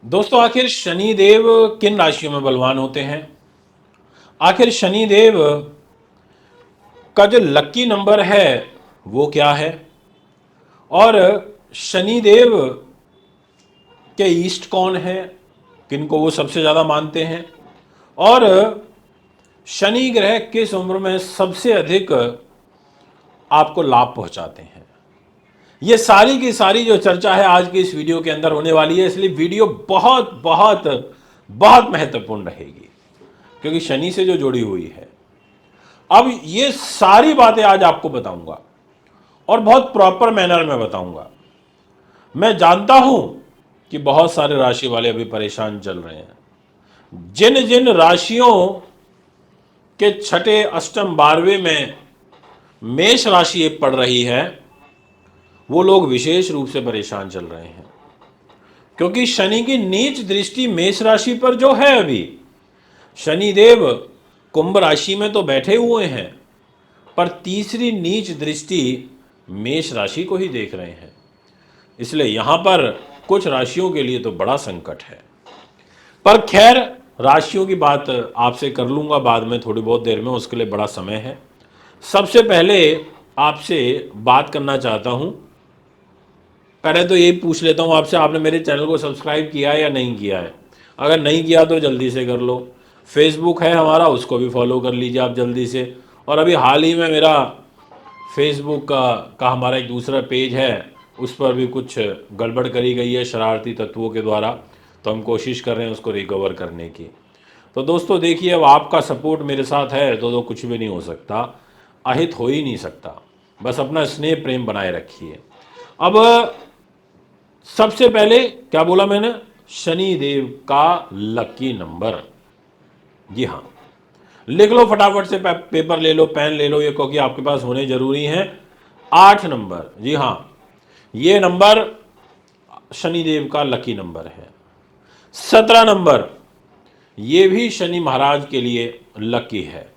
दोस्तों, आखिर शनि देव किन राशियों में बलवान होते हैं? आखिर शनि देव का जो लकी नंबर है वो क्या है? और शनि देव के ईष्ट कौन है, किनको वो सबसे ज़्यादा मानते हैं? और शनि ग्रह किस उम्र में सबसे अधिक आपको लाभ पहुंचाते हैं? ये सारी की सारी जो चर्चा है आज की इस वीडियो के अंदर होने वाली है, इसलिए वीडियो बहुत बहुत बहुत महत्वपूर्ण रहेगी, क्योंकि शनि से जो जुड़ी हुई है। अब ये सारी बातें आज आपको बताऊंगा और बहुत प्रॉपर मैनर में बताऊंगा। मैं जानता हूं कि बहुत सारे राशि वाले अभी परेशान चल रहे हैं। जिन जिन राशियों के छठे अष्टम 12वें में मेष राशि एक पड़ रही है, वो लोग विशेष रूप से परेशान चल रहे हैं, क्योंकि शनि की नीच दृष्टि मेष राशि पर जो है, अभी शनि देव कुंभ राशि में तो बैठे हुए हैं, पर तीसरी नीच दृष्टि मेष राशि को ही देख रहे हैं। इसलिए यहां पर कुछ राशियों के लिए तो बड़ा संकट है। पर खैर, राशियों की बात आपसे कर लूंगा बाद में, थोड़ी बहुत देर में, उसके लिए बड़ा समय है। सबसे पहले आपसे बात करना चाहता हूं, पहले तो यही पूछ लेता हूं आपसे, आपने मेरे चैनल को सब्सक्राइब किया है या नहीं किया है? अगर नहीं किया तो जल्दी से कर लो। फेसबुक है हमारा, उसको भी फॉलो कर लीजिए आप जल्दी से। और अभी हाल ही में मेरा फेसबुक का हमारा एक दूसरा पेज है, उस पर भी कुछ गड़बड़ करी गई है शरारती तत्वों के द्वारा, तो हम कोशिश कर रहे हैं उसको रिकवर करने की। तो दोस्तों देखिए, अब आपका सपोर्ट मेरे साथ है तो कुछ भी नहीं हो सकता, अहित हो ही नहीं सकता। बस अपना स्नेह प्रेम बनाए रखिए। अब सबसे पहले क्या बोला मैंने? शनि देव का लकी नंबर। जी हाँ, लिख लो फटाफट से, पेपर ले लो, पेन ले लो, ये क्योंकि आपके पास होने जरूरी हैं। 8 नंबर, जी हाँ, ये नंबर शनिदेव का लकी नंबर है। 17 नंबर, ये भी शनि महाराज के लिए लकी है।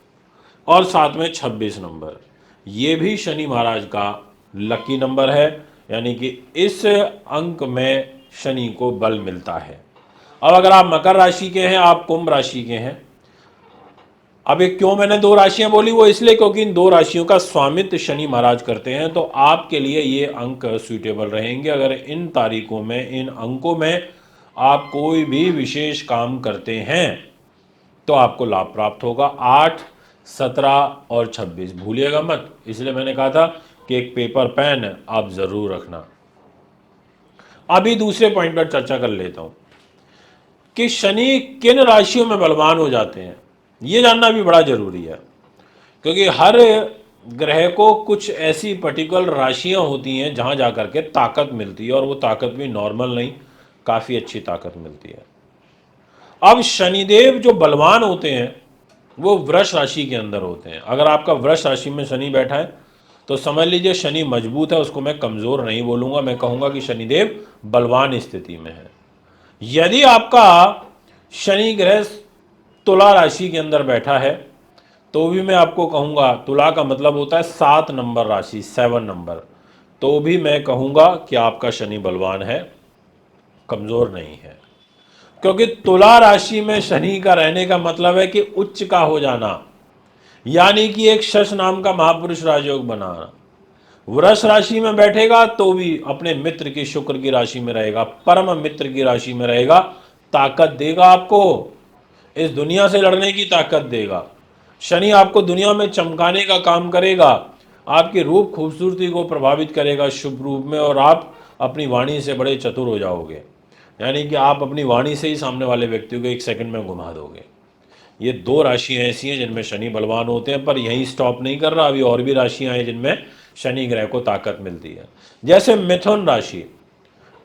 और साथ में 26 नंबर, ये भी शनि महाराज का लकी नंबर है, यानी कि इस अंक में शनि को बल मिलता है। अब अगर आप मकर राशि के हैं, आप कुंभ राशि के हैं, अब ये क्यों मैंने दो राशियां बोली, वो इसलिए क्योंकि इन दो राशियों का स्वामित्व शनि महाराज करते हैं, तो आपके लिए ये अंक सुइटेबल रहेंगे। अगर इन तारीखों में, इन अंकों में आप कोई भी विशेष काम करते हैं तो आपको लाभ प्राप्त होगा। 8, 17 और 26 भूलिएगा मत, इसलिए मैंने कहा था कि एक पेपर पेन आप जरूर रखना। अभी दूसरे पॉइंट पर चर्चा कर लेता हूं कि शनि किन राशियों में बलवान हो जाते हैं। यह जानना भी बड़ा जरूरी है, क्योंकि हर ग्रह को कुछ ऐसी पर्टिकुलर राशियां होती हैं जहां जाकर के ताकत मिलती है, और वो ताकत भी नॉर्मल नहीं, काफ़ी अच्छी ताकत मिलती है। अब शनिदेव जो बलवान होते हैं वो वृष राशि के अंदर होते हैं। अगर आपका वृष राशि में शनि बैठा है तो समझ लीजिए शनि मजबूत है, उसको मैं कमज़ोर नहीं बोलूँगा, मैं कहूँगा कि शनिदेव बलवान स्थिति में है। यदि आपका शनि ग्रह तुला राशि के अंदर बैठा है तो भी मैं आपको कहूँगा, तुला का मतलब होता है 7 नंबर राशि, 7 नंबर, तो भी मैं कहूँगा कि आपका शनि बलवान है, कमज़ोर नहीं है। क्योंकि तुला राशि में शनि का रहने का मतलब है कि उच्च का हो जाना, यानी कि एक शश नाम का महापुरुष राजयोग बनाना। वृष राशि में बैठेगा तो भी अपने मित्र की, शुक्र की राशि में रहेगा, परम मित्र की राशि में रहेगा, ताकत देगा आपको, इस दुनिया से लड़ने की ताकत देगा। शनि आपको दुनिया में चमकाने का काम करेगा, आपकी रूप खूबसूरती को प्रभावित करेगा शुभ रूप में, और आप अपनी वाणी से बड़े चतुर हो जाओगे, यानी कि आप अपनी वाणी से ही सामने वाले व्यक्ति को एक सेकंड में घुमा दोगे। ये दो राशियां ऐसी हैं जिनमें शनि बलवान होते हैं, पर यहीं स्टॉप नहीं कर रहा, अभी और भी राशियां हैं जिनमें शनि ग्रह को ताकत मिलती है। जैसे मिथुन राशि,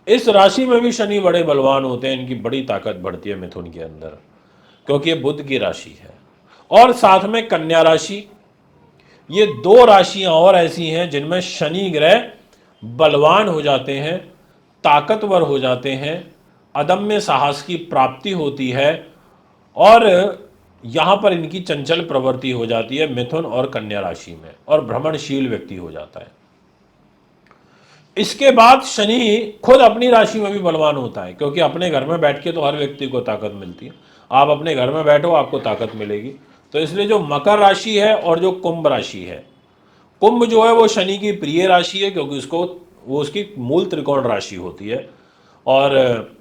इस राशि में भी शनि बड़े बलवान होते हैं, इनकी बड़ी ताकत बढ़ती है मिथुन के अंदर, क्योंकि ये बुध की राशि है। और साथ में कन्या राशि, ये दो राशियां और ऐसी हैं जिनमें शनि ग्रह बलवान हो जाते हैं, ताकतवर हो जाते हैं, अदम्य साहस की प्राप्ति होती है, और यहां पर इनकी चंचल प्रवृत्ति हो जाती है मिथुन और कन्या राशि में, और भ्रमणशील व्यक्ति हो जाता है। इसके बाद शनि खुद अपनी राशि में भी बलवान होता है, क्योंकि अपने घर में बैठ के तो हर व्यक्ति को ताकत मिलती है। आप अपने घर में बैठो, आपको ताकत मिलेगी। तो इसलिए जो मकर राशि है और जो कुंभ राशि है, कुंभ जो है वो शनि की प्रिय राशि है, क्योंकि उसको वो उसकी मूल त्रिकोण राशि होती है। और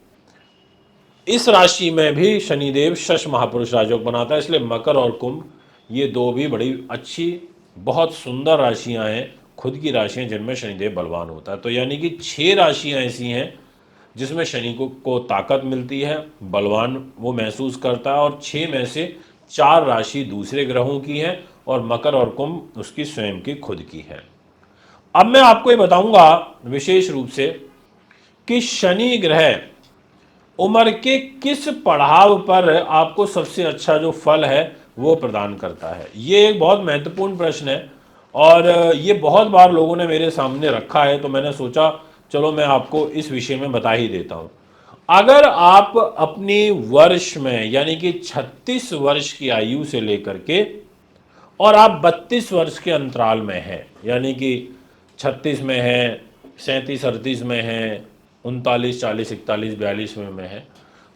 इस राशि में भी शनिदेव शश महापुरुष राजयोग बनाता है। इसलिए मकर और कुंभ ये दो भी बड़ी अच्छी, बहुत सुंदर राशियां हैं, खुद की राशियां जिनमें शनिदेव बलवान होता है। तो यानी कि 6 राशियां ऐसी हैं जिसमें शनि को ताकत मिलती है, बलवान वो महसूस करता है। और 6 में से 4 राशि दूसरे ग्रहों की है और मकर और कुंभ उसकी स्वयं की खुद की है। अब मैं आपको ये बताऊंगा विशेष रूप से कि शनि ग्रह उम्र के किस पड़ाव पर आपको सबसे अच्छा जो फल है वो प्रदान करता है। ये एक बहुत महत्वपूर्ण प्रश्न है और ये बहुत बार लोगों ने मेरे सामने रखा है, तो मैंने सोचा चलो मैं आपको इस विषय में बता ही देता हूँ। अगर आप अपनी वर्ष में यानी कि 36 वर्ष की आयु से लेकर के और आप 32 वर्ष के अंतराल में हैं, यानी कि 36 में है, 37 38 में है, 39 40 41 42 में है,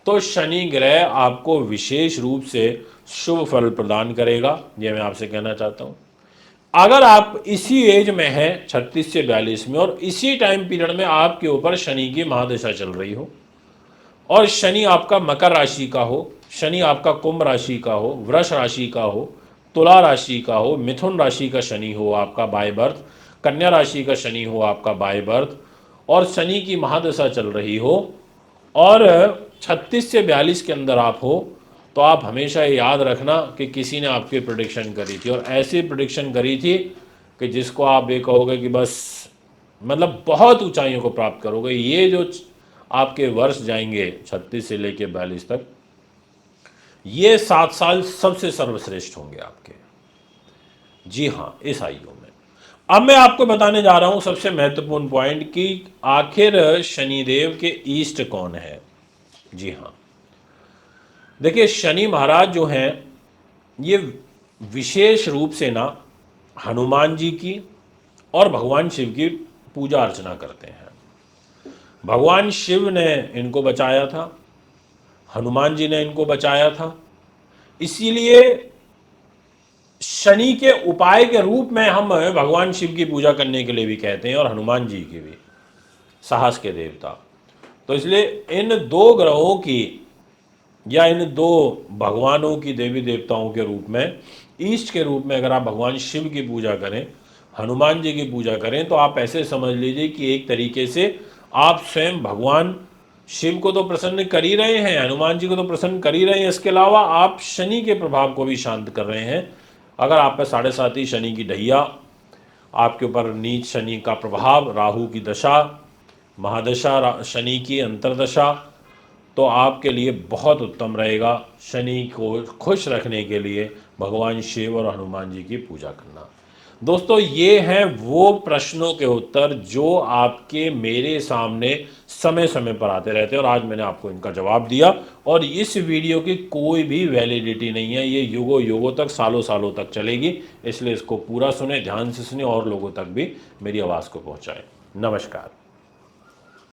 तो शनि ग्रह आपको विशेष रूप से शुभ फल प्रदान करेगा। ये मैं आपसे कहना चाहता हूँ। अगर आप इसी एज में हैं 36 से 42 में और इसी टाइम पीरियड में आपके ऊपर शनि की महादशा चल रही हो और शनि आपका मकर राशि का हो, शनि आपका कुंभ राशि का हो, वृष राशि का हो, तुला राशि का हो, मिथुन राशि का शनि हो आपका बाय बर्थ, कन्या राशि का शनि हो आपका बाय बर्थ, और शनि की महादशा चल रही हो और 36 से 42 के अंदर आप हो, तो आप हमेशा ये याद रखना कि किसी ने आपकी प्रिडिक्शन करी थी और ऐसी प्रिडिक्शन करी थी कि जिसको आप ये कहोगे कि बस मतलब बहुत ऊंचाइयों को प्राप्त करोगे। ये जो आपके वर्ष जाएंगे 36 से लेके 42 तक, ये 7 साल सबसे सर्वश्रेष्ठ होंगे आपके। जी हाँ, इस आयु में। अब मैं आपको बताने जा रहा हूं सबसे महत्वपूर्ण पॉइंट कि आखिर शनिदेव के ईष्ट कौन है। जी हाँ, देखिए शनि महाराज जो हैं ये विशेष रूप से ना हनुमान जी की और भगवान शिव की पूजा अर्चना करते हैं। भगवान शिव ने इनको बचाया था, हनुमान जी ने इनको बचाया था, इसीलिए शनि के उपाय के रूप में हम भगवान शिव की पूजा करने के लिए भी कहते हैं और हनुमान जी की भी, साहस के देवता। तो इसलिए इन दो ग्रहों की या इन दो भगवानों की, देवी देवताओं के रूप में, ईष्ट के रूप में अगर आप भगवान शिव की पूजा करें, हनुमान जी की पूजा करें, तो आप ऐसे समझ लीजिए कि एक तरीके से आप स्वयं भगवान शिव को तो प्रसन्न कर ही रहे हैं, हनुमान जी को तो प्रसन्न कर ही रहे हैं, इसके अलावा आप शनि के प्रभाव को भी शांत कर रहे हैं। अगर आप पे 7.5 शनि की ढैया, आपके ऊपर नीच शनि का प्रभाव, राहु की दशा, महादशा शनि की अंतरदशा, तो आपके लिए बहुत उत्तम रहेगा शनि को खुश रखने के लिए भगवान शिव और हनुमान जी की पूजा करना। दोस्तों, ये हैं वो प्रश्नों के उत्तर जो आपके मेरे सामने समय समय पर आते रहते हैं और आज मैंने आपको इनका जवाब दिया। और इस वीडियो की कोई भी वैलिडिटी नहीं है, ये युगों युगों तक, सालों सालों तक चलेगी। इसलिए इसको पूरा सुने, ध्यान से सुने और लोगों तक भी मेरी आवाज़ को पहुंचाएं। नमस्कार।